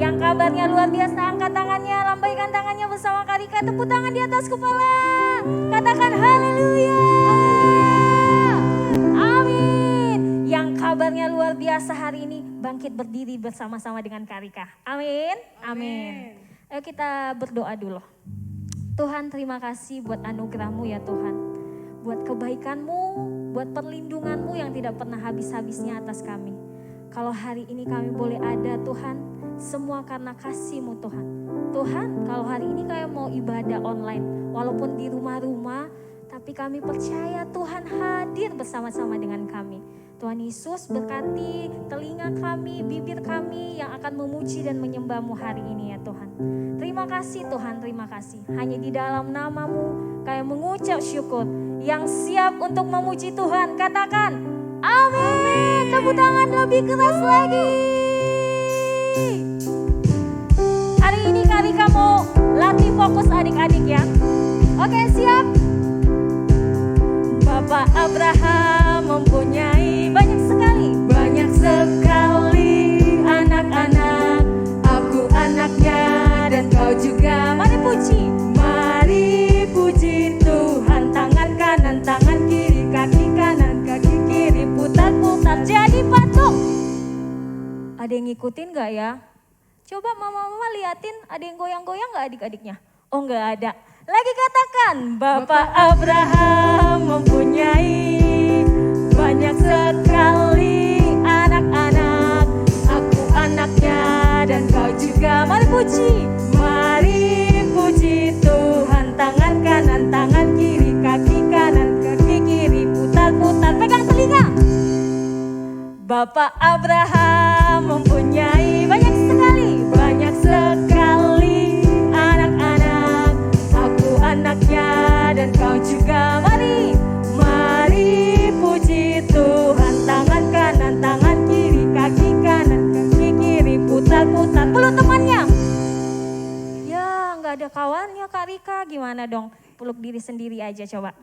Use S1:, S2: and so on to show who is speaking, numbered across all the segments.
S1: Yang kabarnya luar biasa, angkat tangannya, lambaikan tangannya bersama Karika, tepuk tangan di atas kepala. Katakan haleluya. Amin. Yang kabarnya luar biasa hari ini bangkit berdiri bersama-sama dengan Karika. Amin. Amin. Ayo kita berdoa dulu. Tuhan, terima kasih buat anugerah-Mu ya Tuhan. Buat kebaikan-Mu, buat perlindungan-Mu yang tidak pernah habis-habisnya atas kami. Kalau hari ini kami boleh ada Tuhan, semua karena kasih-Mu Tuhan. Tuhan, kalau hari ini kami mau ibadah online, walaupun di rumah-rumah, tapi kami percaya Tuhan hadir bersama-sama dengan kami. Tuhan Yesus berkati telinga kami, bibir kami yang akan memuji dan menyembah-Mu hari ini ya Tuhan. Terima kasih Tuhan, terima kasih. Hanya di dalam nama-Mu kami mengucap syukur. Yang siap untuk memuji Tuhan, katakan amin. Tepuk tangan lebih keras lagi. Hari ini Karika mau latih fokus adik-adik ya. Oke, siap? Bapak Abraham mempunyai banyak sekali anak-anak. Aku anaknya dan kau juga. Mari puji Tuhan. Tangan kanan, tangan kiri, kaki kanan, kaki kiri, putar-putar jadi patung. Ada yang ngikutin gak ya? Coba mama-mama liatin, ada yang goyang-goyang gak adik-adiknya? Oh gak ada. Lagi katakan, Bapak Abraham mempunyai banyak sekali anak-anak. Aku anaknya dan kau juga. Mari puji Tuhan. Tangan kanan, tangan kiri, kaki kanan, kaki kiri, putar-putar, pegang telinga. Bapak Abraham mempunyai banyak sekali anak-anak. Aku anaknya dan kau juga. Mari puji Tuhan. Tangan kanan, tangan kiri, kaki kanan, kaki kiri, putar-putar. Peluk temannya. Ya nggak ada kawannya Karika, gimana dong? Peluk diri sendiri aja coba.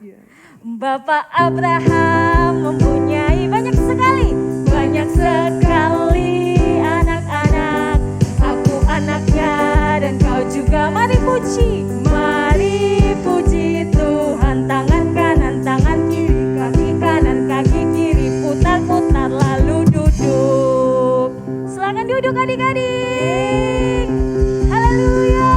S1: Bapak Abraham mempunyai banyak sekali anak-anak. Aku anaknya dan kau juga. Mari puji Tuhan. Tangan kanan, tangan kiri, kaki kanan, kaki kiri, putar-putar lalu duduk. Silakan duduk adik-adik. Haleluya.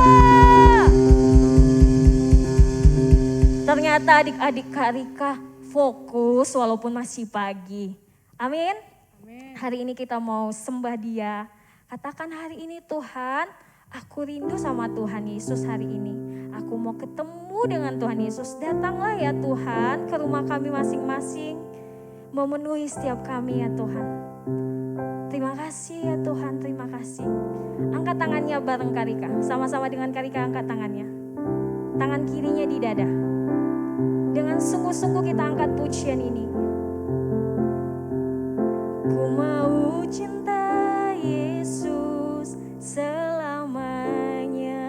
S1: Ternyata adik-adik Karika fokus walaupun masih pagi. Amin. Hari ini kita mau sembah Dia. Katakan hari ini Tuhan, aku rindu sama Tuhan Yesus hari ini. Aku mau ketemu dengan Tuhan Yesus. Datanglah ya Tuhan ke rumah kami masing-masing. Memenuhi setiap kami ya Tuhan. Terima kasih ya Tuhan, terima kasih. Angkat tangannya bareng Karika. Sama-sama dengan Karika angkat tangannya. Tangan kirinya di dada. Dengan sungguh-sungguh kita angkat pujian ini. Ku mau cinta Yesus selamanya.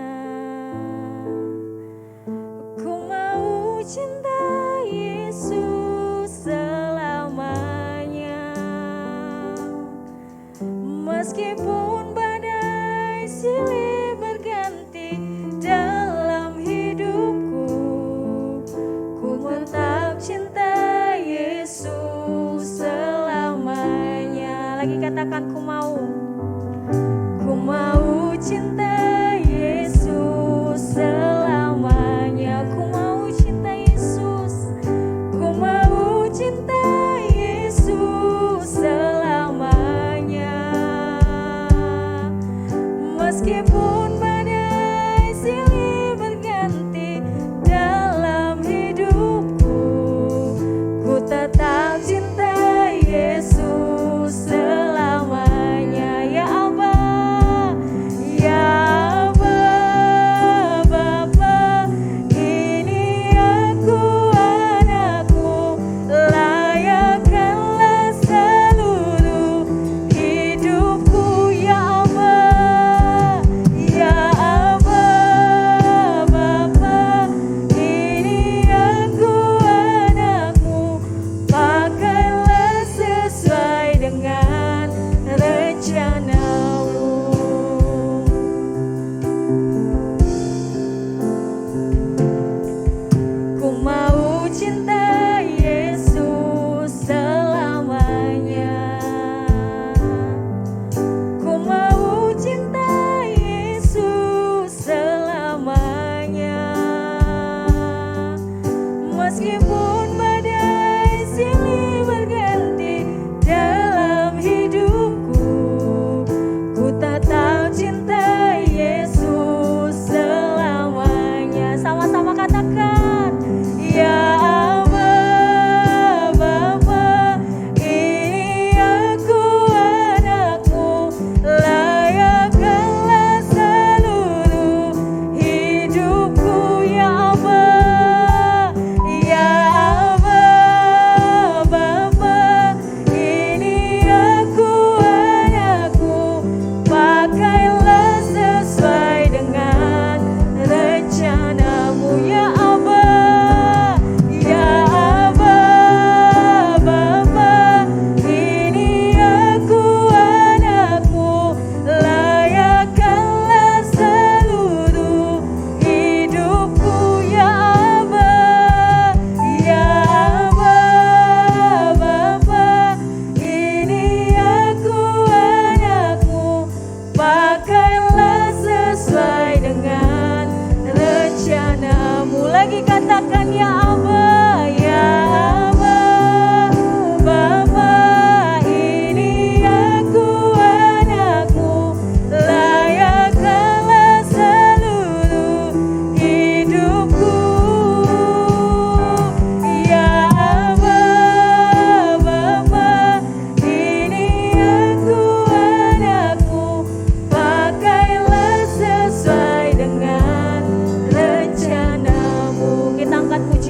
S1: Ku mau cinta Yesus selamanya. Meskipun badai silih berganti dalam hidupku, ku tetap cinta Yesus. lagi katakan ya Aba, ya Aba, Bapa, ini aku anakmu, layakkanlah seluruh hidupku. Ya Aba, Bapa, ini aku anakmu, pakailah sesuai dengan rencanamu. Kita angkat pujian.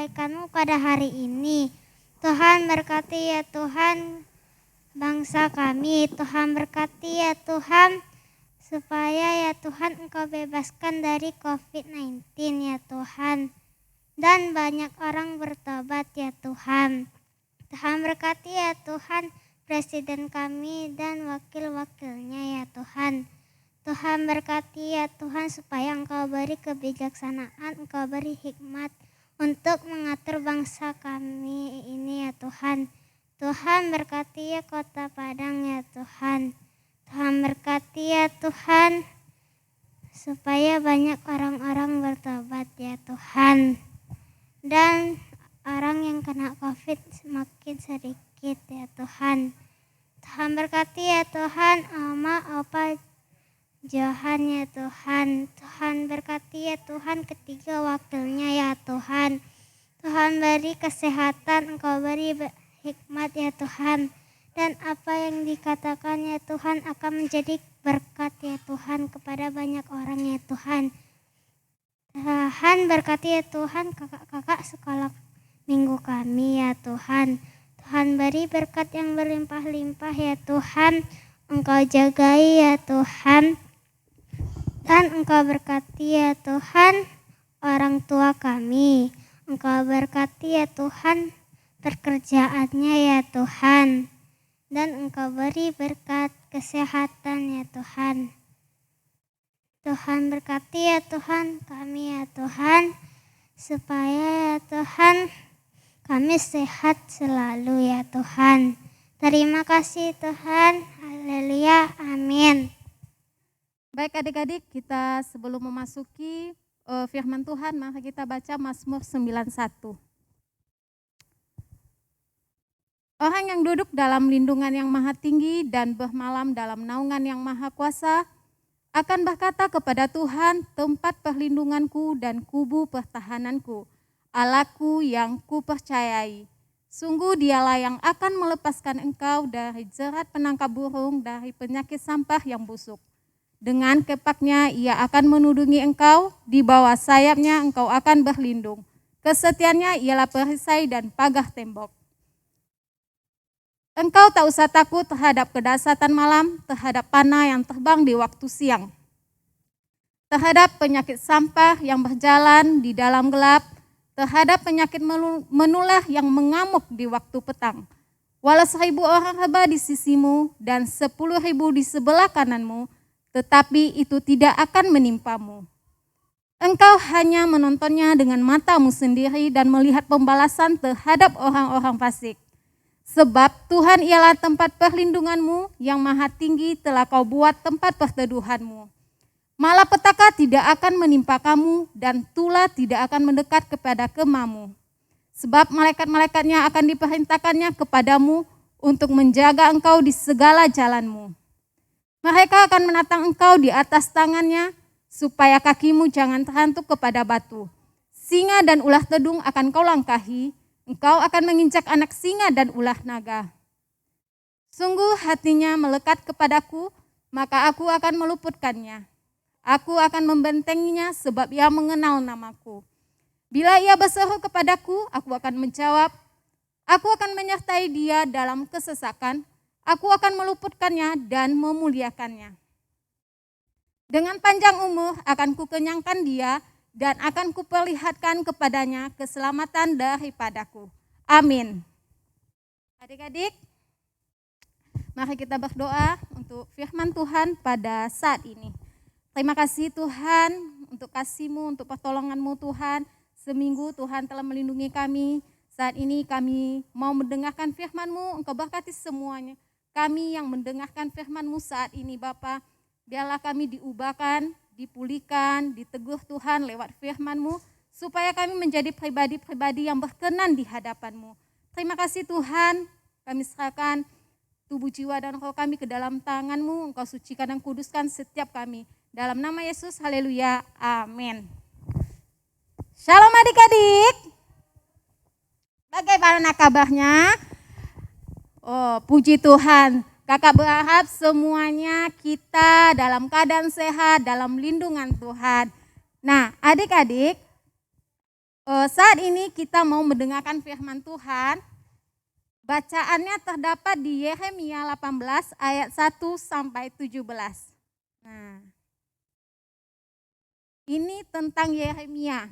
S2: kebaikan-Mu pada hari ini. Tuhan berkati ya Tuhan bangsa kami. Tuhan berkati ya Tuhan supaya ya Tuhan Engkau bebaskan dari COVID-19 ya Tuhan. Dan banyak orang bertobat ya Tuhan. Tuhan berkati ya Tuhan Presiden kami dan wakil-wakilnya ya Tuhan. Tuhan berkati ya Tuhan supaya Engkau beri kebijaksanaan, Engkau beri hikmat untuk mengatur bangsa kami ini ya Tuhan. Tuhan berkati ya Kota Padang ya Tuhan. Tuhan berkati ya Tuhan supaya banyak orang-orang bertobat ya Tuhan. Dan orang yang kena COVID semakin sedikit ya Tuhan. Tuhan berkati ya Tuhan Oma, Opa, Johan ya Tuhan. Tuhan berkati ya Tuhan ketiga wakilnya ya Tuhan. Tuhan beri kesehatan, Engkau beri hikmat ya Tuhan. Dan apa yang dikatakan ya Tuhan akan menjadi berkat ya Tuhan kepada banyak orang ya Tuhan. Tuhan berkati ya Tuhan kakak-kakak sekolah minggu kami ya Tuhan. Tuhan beri berkat yang berlimpah-limpah ya Tuhan. Engkau jagai ya Tuhan. Dan Engkau berkati ya Tuhan orang tua kami. Engkau berkati ya Tuhan pekerjaannya ya Tuhan. Dan Engkau beri berkat kesehatan ya Tuhan. Tuhan berkati ya Tuhan kami ya Tuhan. Supaya ya Tuhan kami sehat selalu ya Tuhan. Terima kasih Tuhan. Haleluya. Amin.
S3: Baik adik-adik, kita sebelum memasuki firman Tuhan, maka kita baca Mazmur 91. Orang yang duduk dalam lindungan yang maha tinggi dan bermalam dalam naungan yang maha kuasa, akan berkata kepada Tuhan, tempat perlindunganku dan kubu pertahananku, Allahku yang kupercayai. Sungguh dialah yang akan melepaskan engkau dari jerat penangkap burung, dari penyakit sampah yang busuk. Dengan kepaknya ia akan menudungi engkau, di bawah sayapnya engkau akan berlindung. Kesetiaannya ialah perisai dan pagar tembok. Engkau tak usah takut terhadap kedahsyatan malam, terhadap panah yang terbang di waktu siang, terhadap penyakit sampah yang berjalan di dalam gelap, terhadap penyakit menular yang mengamuk di waktu petang. Walau 1000 orang rebah di sisimu dan 10.000 di sebelah kananmu, tetapi itu tidak akan menimpamu. Engkau hanya menontonnya dengan matamu sendiri dan melihat pembalasan terhadap orang-orang fasik. Sebab Tuhan ialah tempat perlindunganmu, yang maha tinggi telah kau buat tempat perteduhanmu. Malapetaka tidak akan menimpa kamu dan tulah tidak akan mendekat kepada kemamu. Sebab malaikat-malaikatnya akan diperintahkannya kepadamu untuk menjaga engkau di segala jalanmu. Mereka akan menatang engkau di atas tangannya, supaya kakimu jangan terhantuk kepada batu. Singa dan ular tedung akan kau langkahi, engkau akan menginjak anak singa dan ular naga. Sungguh hatinya melekat kepadaku, maka aku akan meluputkannya. Aku akan membentenginya sebab ia mengenal namaku. Bila ia berseru kepadaku, aku akan menjawab. Aku akan menyertai dia dalam kesesakan. Aku akan meluputkannya dan memuliakannya. Dengan panjang umur akan kukenyangkan dia dan akan kuperlihatkan kepadanya keselamatan daripadaku. Amin. Adik-adik, mari kita berdoa untuk firman Tuhan pada saat ini. Terima kasih Tuhan untuk kasih-Mu, untuk pertolongan-Mu Tuhan. Seminggu Tuhan telah melindungi kami. Saat ini kami mau mendengarkan firman-Mu, Engkau berkati semuanya. Kami yang mendengarkan firman-Mu saat ini Bapa, biarlah kami diubahkan, dipulihkan, diteguh Tuhan lewat firman-Mu, supaya kami menjadi pribadi-pribadi yang berkenan di hadapan-Mu. Terima kasih Tuhan, kami serahkan tubuh, jiwa, dan roh kami ke dalam tangan-Mu, Engkau sucikan dan kuduskan setiap kami. Dalam nama Yesus, haleluya, amin. Shalom adik-adik. Bagaimana kabarnya? Oh, puji Tuhan. Kakak berharap semuanya kita dalam keadaan sehat, dalam lindungan Tuhan. Nah, adik-adik, Saat ini kita mau mendengarkan firman Tuhan. Bacaannya terdapat di Yeremia 18 ayat 1 sampai 17. Nah, ini tentang Yeremia.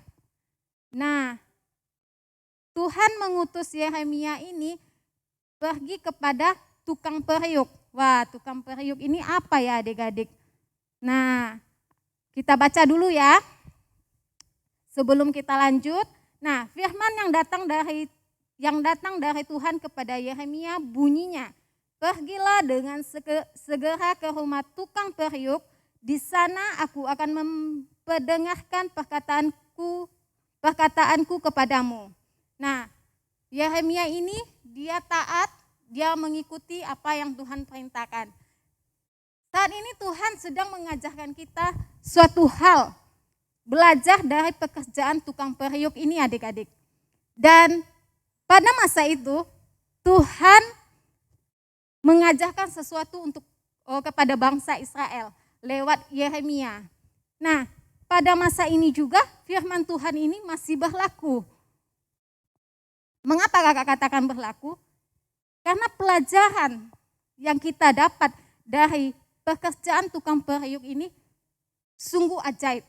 S3: Nah, Tuhan mengutus Yeremia ini pergi kepada tukang periuk. Wah, tukang periuk ini apa ya adik-adik? Nah, kita baca dulu ya. Sebelum kita lanjut. Nah, firman yang datang dari Tuhan kepada Yeremia bunyinya, "Pergilah dengan segera ke rumah tukang periuk, di sana aku akan memperdengarkan perkataanku kepadamu." Nah, Yeremia ini dia taat, dia mengikuti apa yang Tuhan perintahkan. Saat ini Tuhan sedang mengajarkan kita suatu hal, belajar dari pekerjaan tukang periuk ini adik-adik. Dan pada masa itu Tuhan mengajarkan sesuatu kepada bangsa Israel lewat Yeremia. Nah, pada masa ini juga firman Tuhan ini masih berlaku. Mengapa kakak katakan berlaku? Karena pelajaran yang kita dapat dari pekerjaan tukang periuk ini sungguh ajaib.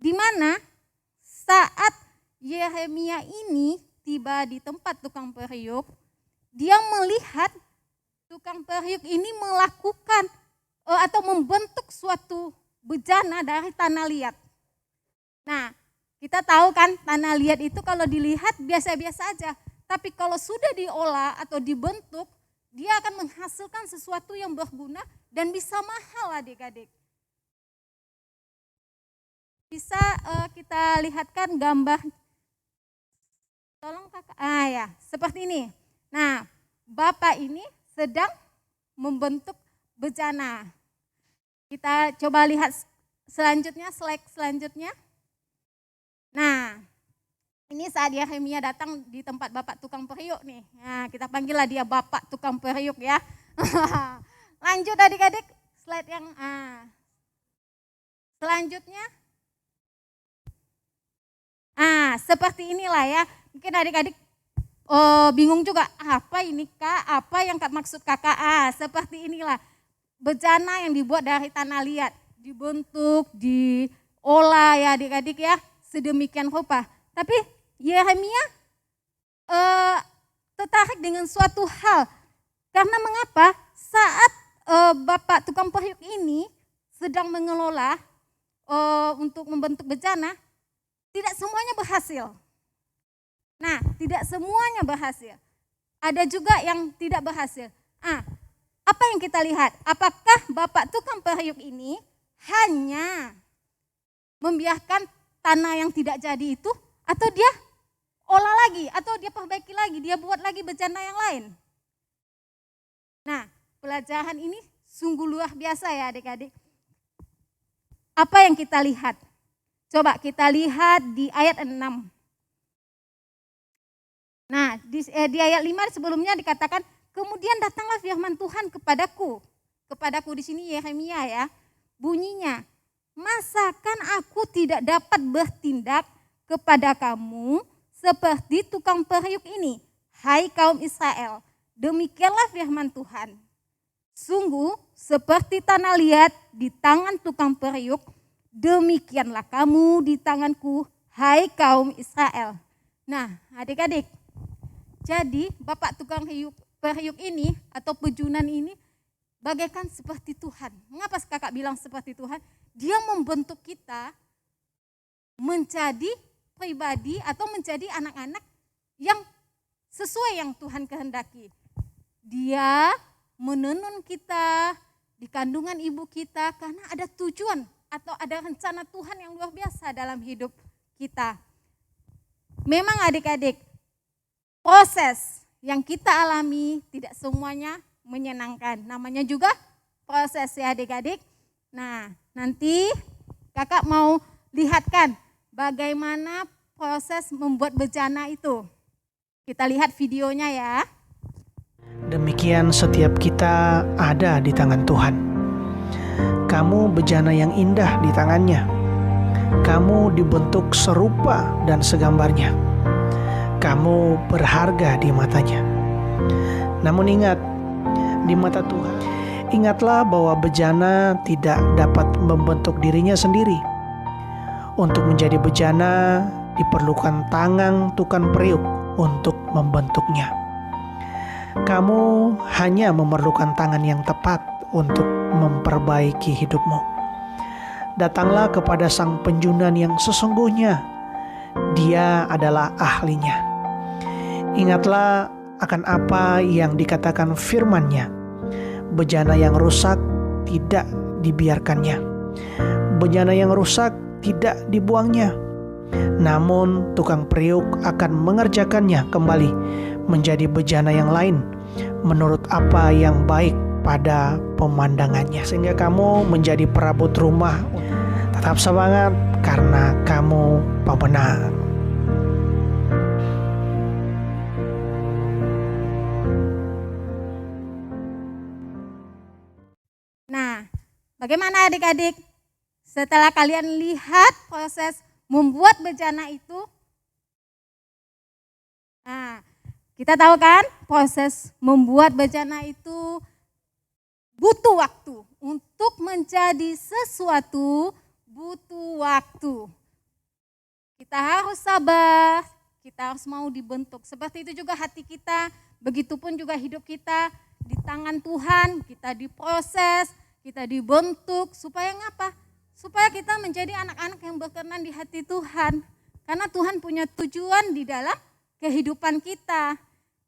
S3: Di mana saat Yeremia ini tiba di tempat tukang periuk, dia melihat tukang periuk ini melakukan atau membentuk suatu bejana dari tanah liat. Nah, kita tahu kan tanah liat itu kalau dilihat biasa-biasa aja, tapi kalau sudah diolah atau dibentuk, dia akan menghasilkan sesuatu yang berguna dan bisa mahal adik-adik. Bisa kita lihatkan gambar, tolong kakak, ya seperti ini. Nah, Bapak ini sedang membentuk bejana. Kita coba lihat selanjutnya, slide selanjutnya. Nah, ini saat Yeremia datang di tempat Bapak tukang periuk nih. Nah, kita panggillah dia Bapak tukang periuk ya. Lanjut adik-adik, slide yang selanjutnya. Seperti inilah ya. Mungkin adik-adik bingung juga, apa ini kak? Apa yang maksud kakak? Seperti inilah bejana yang dibuat dari tanah liat, dibentuk, diolah ya adik-adik ya, sedemikian rupa. Tapi Yeremia tertarik dengan suatu hal. Karena mengapa? Saat Bapak tukang periuk ini sedang mengelola untuk membentuk bejana, tidak semuanya berhasil. Nah, tidak semuanya berhasil. Ada juga yang tidak berhasil. Apa yang kita lihat? Apakah Bapak tukang periuk ini hanya membiarkan tanah yang tidak jadi itu, atau dia olah lagi, atau dia perbaiki lagi, dia buat lagi bejana yang lain? Nah, pelajaran ini sungguh luar biasa ya adik-adik. Apa yang kita lihat? Coba kita lihat di ayat 6. Nah, di ayat 5 sebelumnya dikatakan, kemudian datanglah firman Tuhan kepadaku. Kepadaku di sini Yeremia ya. Bunyinya, masakan aku tidak dapat bertindak kepada kamu seperti tukang periuk ini, hai kaum Israel. Demikianlah firman Tuhan. Sungguh seperti tanah liat di tangan tukang periuk, demikianlah kamu di tanganku, hai kaum Israel. Nah, adik-adik, jadi Bapak tukang periuk ini atau pejunan ini bagaikan seperti Tuhan. Mengapa kakak bilang seperti Tuhan? Dia membentuk kita menjadi pribadi atau menjadi anak-anak yang sesuai yang Tuhan kehendaki. Dia menenun kita di kandungan ibu kita karena ada tujuan atau ada rencana Tuhan yang luar biasa dalam hidup kita. Memang adik-adik, proses yang kita alami tidak semuanya menyenangkan. Namanya juga proses ya adik-adik. Nah, nanti kakak mau lihatkan bagaimana proses membuat bejana itu. Kita lihat videonya ya.
S4: Demikian setiap kita ada di tangan Tuhan. Kamu bejana yang indah di tangannya. kamu dibentuk serupa dan segambarnya. Kamu berharga di matanya. Namun ingat, di mata Tuhan, ingatlah bahwa bejana tidak dapat membentuk dirinya sendiri. Untuk menjadi bejana, diperlukan tangan tukang periuk untuk membentuknya. Kamu hanya memerlukan tangan yang tepat untuk memperbaiki hidupmu. Datanglah kepada Sang Penjunan yang sesungguhnya. Dia adalah ahlinya. Ingatlah akan apa yang dikatakan firman-Nya. Bejana yang rusak tidak dibiarkannya. Bejana yang rusak tidak dibuangnya. Namun tukang periuk akan mengerjakannya kembali menjadi bejana yang lain menurut apa yang baik pada pemandangannya. Sehingga kamu menjadi perabot rumah. Tetap semangat karena kamu pemenang.
S3: Nah, bagaimana adik-adik? Setelah kalian lihat proses membuat bejana itu, nah, kita tahu kan proses membuat bejana itu butuh waktu. Untuk menjadi sesuatu butuh waktu. Kita harus sabar, kita harus mau dibentuk. Seperti itu juga hati kita, begitupun juga hidup kita di tangan Tuhan, kita diproses, kita dibentuk supaya ngapa? Supaya kita menjadi anak-anak yang berkenan di hati Tuhan. Karena Tuhan punya tujuan di dalam kehidupan kita.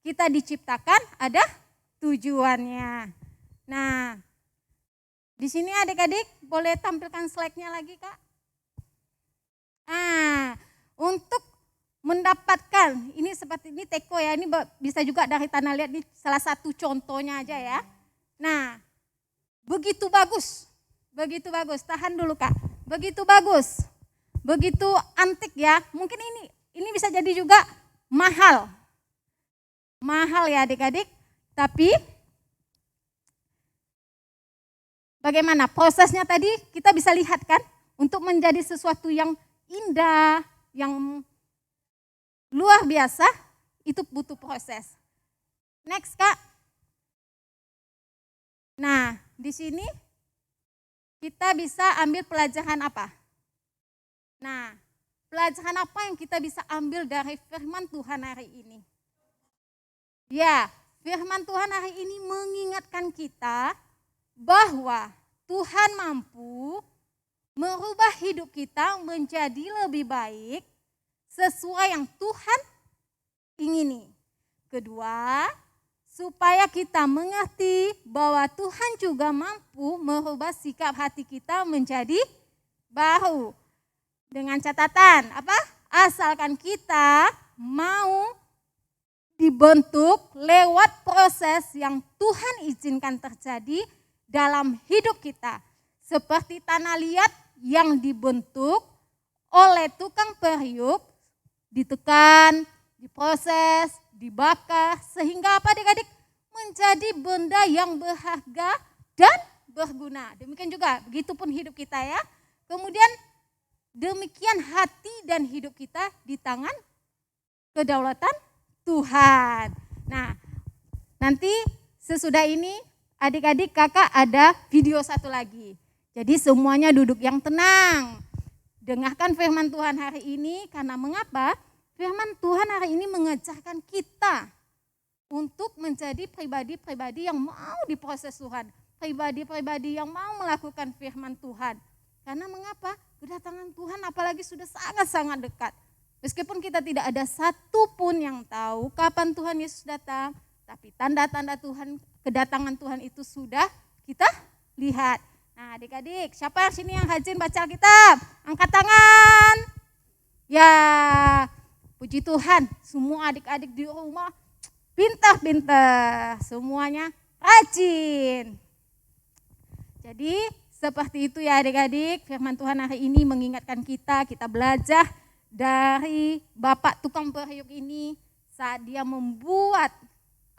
S3: Kita diciptakan ada tujuannya. Nah, di sini adik-adik boleh tampilkan slide-nya lagi, Kak. Nah, untuk mendapatkan, ini seperti ini teko ya, ini bisa juga dari tanah liat, ini salah satu contohnya aja ya. Nah, begitu bagus. Begitu bagus, tahan dulu Kak. Begitu bagus, begitu antik ya. Mungkin ini bisa jadi juga mahal. Mahal ya adik-adik. Tapi bagaimana prosesnya tadi kita bisa lihat kan. Untuk menjadi sesuatu yang indah, yang luar biasa, itu butuh proses. Next Kak. Nah, di sini kita bisa ambil pelajaran apa? Nah, pelajaran apa yang kita bisa ambil dari firman Tuhan hari ini? Ya, firman Tuhan hari ini mengingatkan kita bahwa Tuhan mampu merubah hidup kita menjadi lebih baik sesuai yang Tuhan ingini. Kedua, supaya kita mengerti bahwa Tuhan juga mampu merubah sikap hati kita menjadi baru. Dengan catatan apa? Asalkan kita mau dibentuk lewat proses yang Tuhan izinkan terjadi dalam hidup kita. Seperti tanah liat yang dibentuk oleh tukang periuk, ditekan, diproses, dibakar, sehingga apa adik-adik? Menjadi benda yang berharga dan berguna. Demikian juga, begitupun hidup kita ya. Kemudian demikian hati dan hidup kita di tangan kedaulatan Tuhan. Nah, nanti sesudah ini adik-adik kakak ada video satu lagi. Jadi semuanya duduk yang tenang. Dengarkan firman Tuhan hari ini karena mengapa? Firman Tuhan hari ini mengajarkan kita untuk menjadi pribadi-pribadi yang mau diproses Tuhan. Pribadi-pribadi yang mau melakukan firman Tuhan. Karena mengapa? Kedatangan Tuhan apalagi sudah sangat-sangat dekat. Meskipun kita tidak ada satu pun yang tahu kapan Tuhan Yesus datang. Tapi tanda-tanda Tuhan, kedatangan Tuhan itu sudah kita lihat. Nah adik-adik, siapa yang sini yang rajin baca Alkitab? Angkat tangan. Ya, puji Tuhan, semua adik-adik di rumah pintar-pintar, semuanya rajin. Jadi seperti itu ya adik-adik, firman Tuhan hari ini mengingatkan kita belajar dari Bapak tukang periuk ini saat dia membuat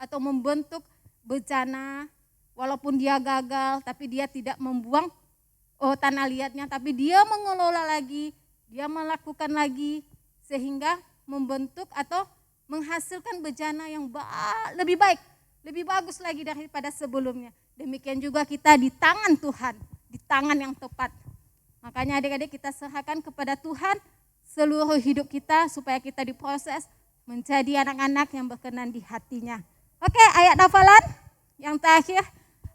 S3: atau membentuk bejana, walaupun dia gagal tapi dia tidak membuang tanah liatnya, tapi dia mengelola lagi dia melakukan lagi sehingga membentuk atau menghasilkan bejana yang lebih baik, lebih bagus lagi daripada sebelumnya. Demikian juga kita di tangan Tuhan, di tangan yang tepat. Makanya adik-adik kita serahkan kepada Tuhan seluruh hidup kita supaya kita diproses menjadi anak-anak yang berkenan di hatinya. Oke, ayat hafalan yang terakhir.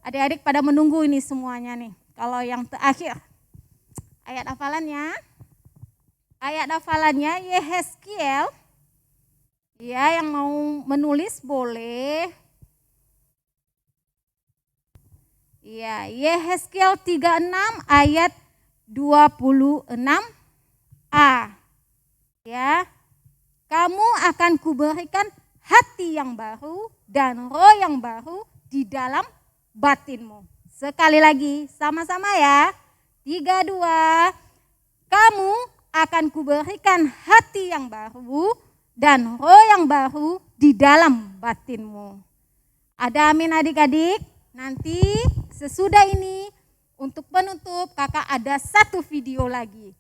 S3: Adik-adik pada menunggu ini semuanya nih. Kalau yang terakhir, ayat hafalannya Yehezkiel. Ya, yang mau menulis boleh. Ya, Yehezkiel 36 ayat 26a. Ya, kamu akan kuberikan hati yang baru dan roh yang baru di dalam batinmu. Sekali lagi, sama-sama ya. 3, 2. Kamu akan kuberikan hati yang baru dan roh yang baru di dalam batinmu. Ada amin adik-adik? Nanti sesudah ini untuk penutup kakak ada satu video lagi.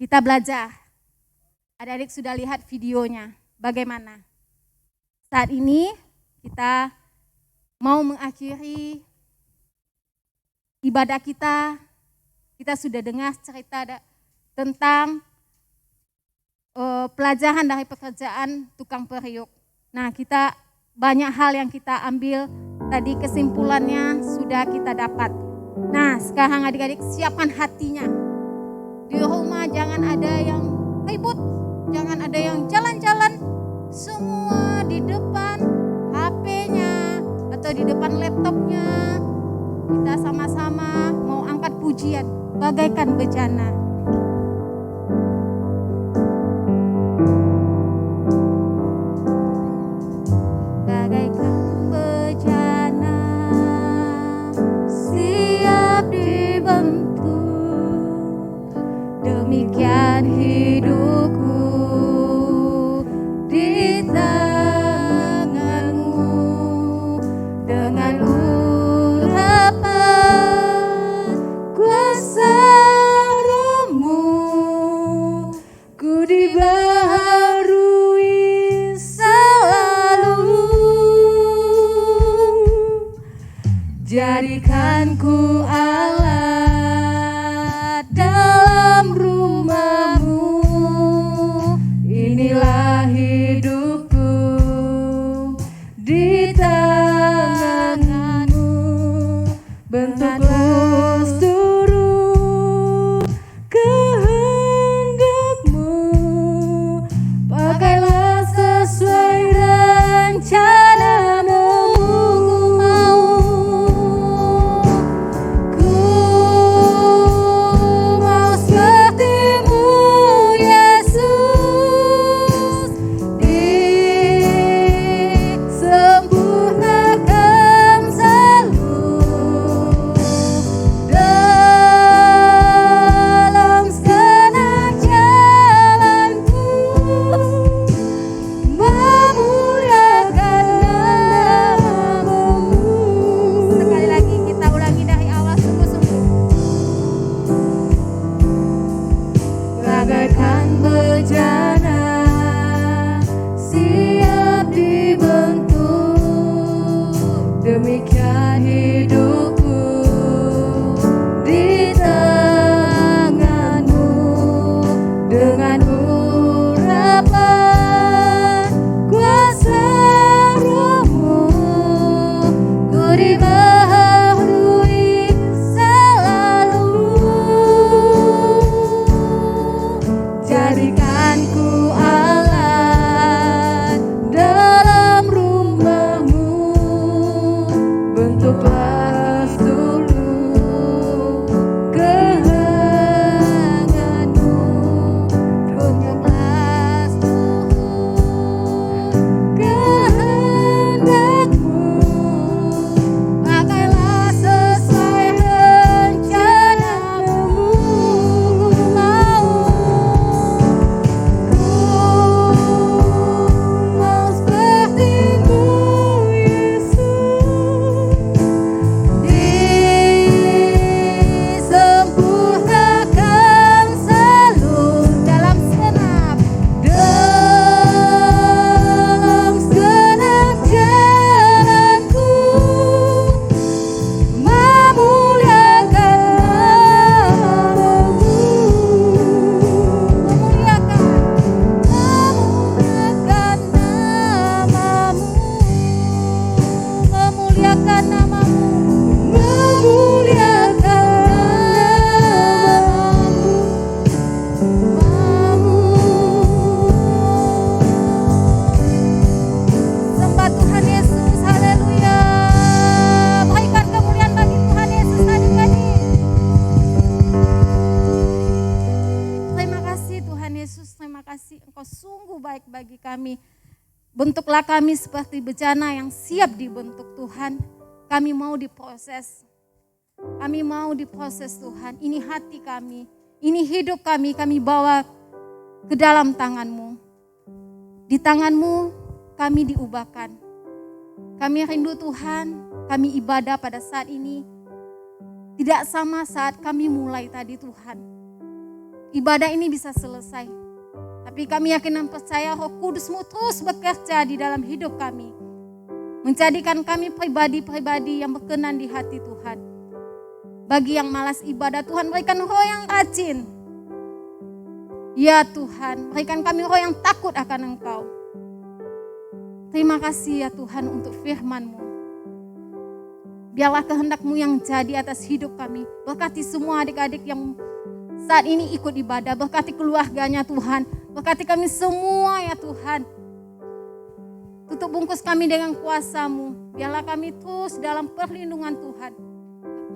S3: Kita belajar. Adik-adik sudah lihat videonya. Bagaimana? Saat ini kita mau mengakhiri ibadah kita. Kita sudah dengar cerita tentang pelajaran dari pekerjaan tukang periuk. Nah, kita banyak hal yang kita ambil. Tadi kesimpulannya sudah kita dapat. Nah, sekarang adik-adik siapkan hatinya. Di rumah jangan ada yang ribut, jangan ada yang jalan-jalan, semua di depan HP-nya atau di depan laptopnya. Kita sama-sama mau angkat pujian bagaikan bejana. Bagaikan bejana siap dibentuk. Demikian hidupku di tanganmu, dengan urapan kuasa rohmu, ku dibaharui selalu. Jadikan ku alat dalam rumahmu, inilah hidupku di tanganmu. Bentukku seluruh kehendakmu, pakailah sesuai rencanamu. Demikian hidupku di Tunjuklah seluruh kehanganmu, tunjuklah seluruh kehendakmu, pakailah sesuai rencanamu. Mau seperti-Mu Yesus, disempurnakan selalu dalam segenap jalanku, memuliakan namamu, memuliakan namamu, memuliakan namamu. Sembah Tuhan Yesus, haleluya. Berikan kemuliaan bagi Tuhan Yesus adik-adik. Terima kasih Tuhan Yesus, terima kasih Engkau sungguh baik bagi kami. Bentuklah kami seperti bejana yang siap dibentuk Tuhan. Kami mau diproses. Kami mau diproses Tuhan. Ini hati kami, ini hidup kami bawa ke dalam tangan-Mu. Di tangan-Mu kami diubahkan. Kami rindu Tuhan, kami ibadah pada saat ini. Tidak sama saat kami mulai tadi Tuhan. Ibadah ini bisa selesai. Tapi kami yakin dan percaya Roh Kudus-Mu terus bekerja di dalam hidup kami. Menjadikan kami pribadi-pribadi yang berkenan di hati Tuhan. Bagi yang malas ibadah Tuhan, berikan roh yang rajin. Ya Tuhan, berikan kami roh yang takut akan Engkau. Terima kasih ya Tuhan untuk firman-Mu. Biarlah kehendak-Mu yang jadi atas hidup kami. Berkati semua adik-adik yang saat ini ikut ibadah. Berkati keluarganya Tuhan. Berkati kami semua ya Tuhan. Tutup bungkus kami dengan kuasa-Mu. Biarlah kami terus dalam perlindungan Tuhan.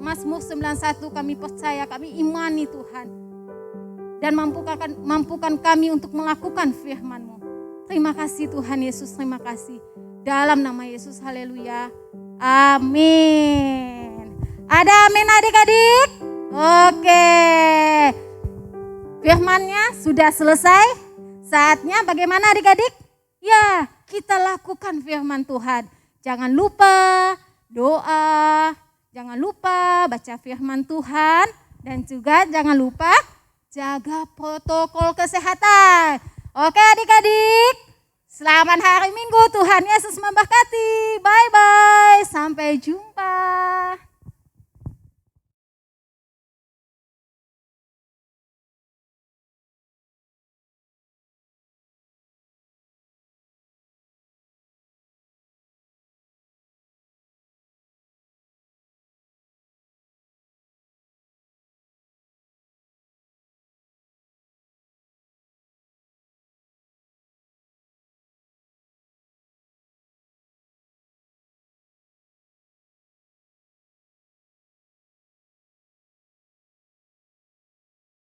S3: Mazmur 91 kami percaya, kami imani Tuhan. Dan mampukan kami untuk melakukan firman-Mu. Terima kasih Tuhan Yesus, terima kasih. Dalam nama Yesus, haleluya. Amin. Ada amin adik-adik? Oke. Firman-Nya sudah selesai. Saatnya bagaimana adik-adik? Ya, kita lakukan firman Tuhan. Jangan lupa doa, jangan lupa baca firman Tuhan, dan juga jangan lupa jaga protokol kesehatan. Oke adik-adik, selamat hari Minggu, Tuhan Yesus memberkati. Bye-bye, sampai jumpa.